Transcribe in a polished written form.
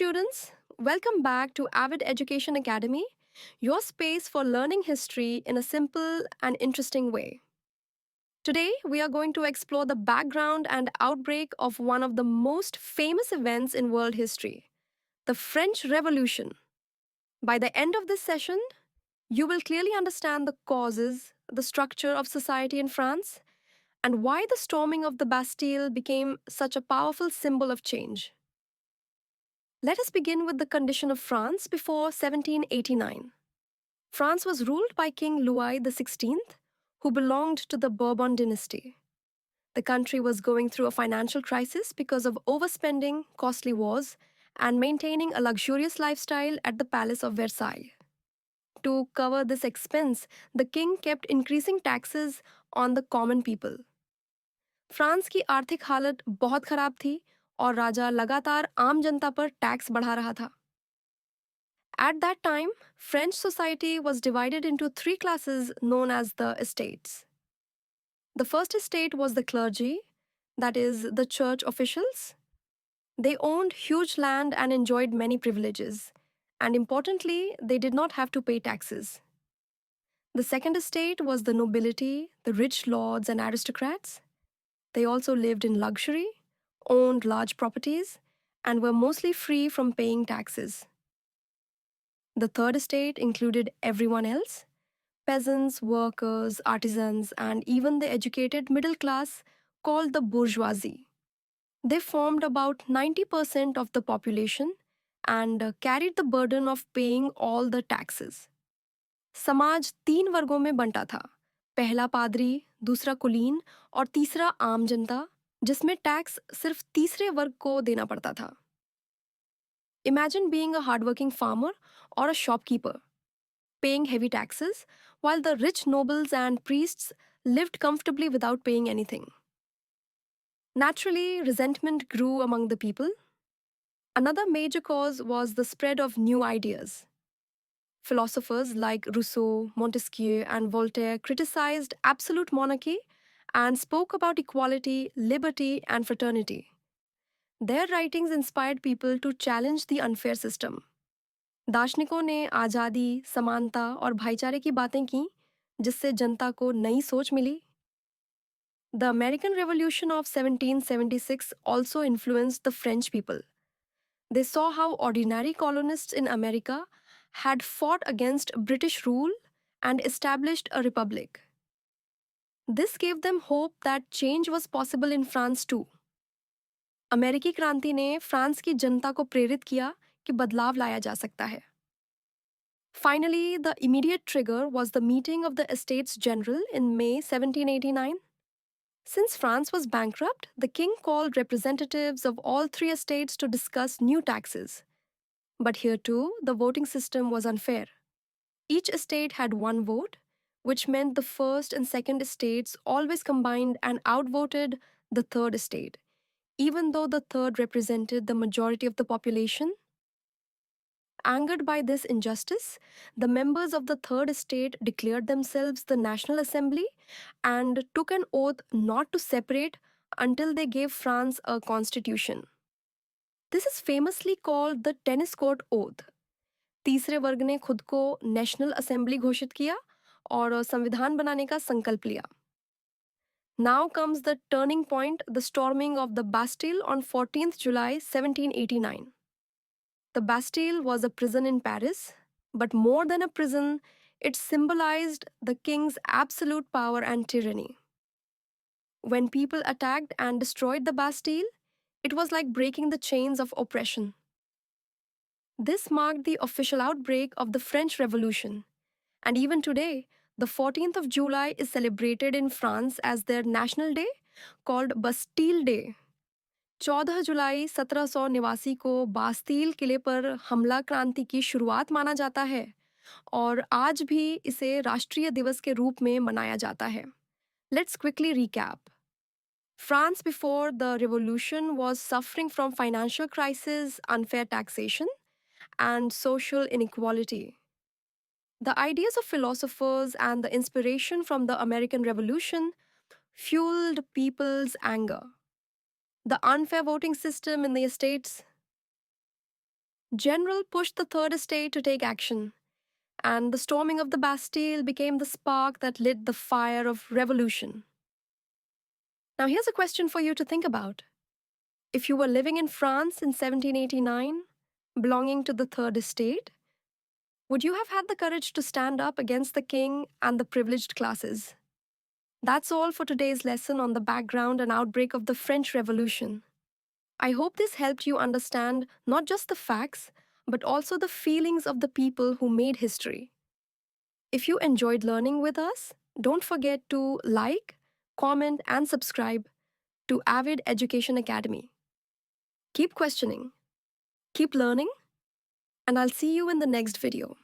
students. Welcome back to Avid Education Academy, your space for learning history in a simple and interesting way. Today, we are going to explore the background and outbreak of one of the most famous events in world history, the French Revolution. By the end of this session, you will clearly understand the causes, the structure of society in France, and why the storming of the Bastille became such a powerful symbol of change. Let us begin with the condition of France before 1789. France was ruled by King Louis XVI, who belonged to the Bourbon dynasty. The country was going through a financial crisis because of overspending, costly wars, and maintaining a luxurious lifestyle at the Palace of Versailles. To cover this expense, the king kept increasing taxes on the common people. France की आर्थिक हालत बहुत खराब थी और राजा लगातार आम जनता पर टैक्स बढ़ा रहा था. At that time, French society was divided into three classes known as the estates. The first estate was the clergy, that is, the church officials. They owned huge land and enjoyed many privileges, and importantly, they did not have to pay taxes. The second estate was the nobility, the rich lords and aristocrats. They also lived in luxury, owned large properties, and were mostly free from paying taxes. The third estate included everyone else: peasants, workers, artisans, and even the educated middle class called the bourgeoisie. They formed about 90% of the population and carried the burden of paying all the taxes. समाज तीन वर्गों में बंटा था: पहला पादरी, दूसरा कुलीन और तीसरा आम जनता, जिसमें टैक्स सिर्फ तीसरे वर्ग को देना पड़ता था. Imagine being a hardworking farmer or a shopkeeper, paying heavy taxes, while the rich nobles and priests lived comfortably without paying anything. Naturally, resentment grew among the people. Another major cause was the spread of new ideas. Philosophers like Rousseau, Montesquieu, and Voltaire criticized absolute monarchy and spoke about equality, liberty, and fraternity. Their writings inspired people to challenge the unfair system. दार्शनिकों ने आज़ादी, समानता और भाईचारे की बातें की, जिससे जनता को नई सोच मिली. The American Revolution of 1776 also influenced the French people. They saw how ordinary colonists in America had fought against British rule and established a republic. This gave them hope that change was possible in France too. अमेरिकी क्रांति ने France की जनता को प्रेरित किया कि बदलाव लाया जा सकता है. Finally, the immediate trigger was the meeting of the Estates General in May 1789. Since France was bankrupt, the king called representatives of all three estates to discuss new taxes. But here too, the voting system was unfair. Each estate had one vote, which meant the first and second estates always combined and outvoted the third estate, even though the third represented the majority of the population. Angered by this injustice, the members of the Third Estate declared themselves the National Assembly and took an oath not to separate until they gave France a constitution. This is famously called the Tennis Court Oath. तीसरे वर्ग ने खुद को national assembly घोषित किया और संविधान बनाने का संकल्प लिया. Now comes the turning point, the storming of the Bastille on 14th July 1789. The Bastille was a prison in Paris, but more than a prison, it symbolized the king's absolute power and tyranny. When people attacked and destroyed the Bastille, it was like breaking the chains of oppression. This marked the official outbreak of the French Revolution, and even today, the 14th of July is celebrated in France as their national day called Bastille Day. 14 जुलाई 1789 को Bastille किले पर हमला क्रांति की शुरुआत माना जाता है और आज भी इसे राष्ट्रीय दिवस के रूप में मनाया जाता है. Let's quickly recap. France before the revolution was suffering from financial crisis, unfair taxation, and social inequality. The ideas of philosophers and the inspiration from the American Revolution fueled people's anger. The unfair voting system in the estates, General pushed the Third Estate to take action, and the storming of the Bastille became the spark that lit the fire of revolution. Now, here's a question for you to think about. If you were living in France in 1789, belonging to the Third Estate, would you have had the courage to stand up against the king and the privileged classes? That's all for today's lesson on the background and outbreak of the French Revolution. I hope this helped you understand not just the facts, but also the feelings of the people who made history. If you enjoyed learning with us, don't forget to like, comment, and subscribe to Avid Education Academy. Keep questioning, keep learning, and I'll see you in the next video.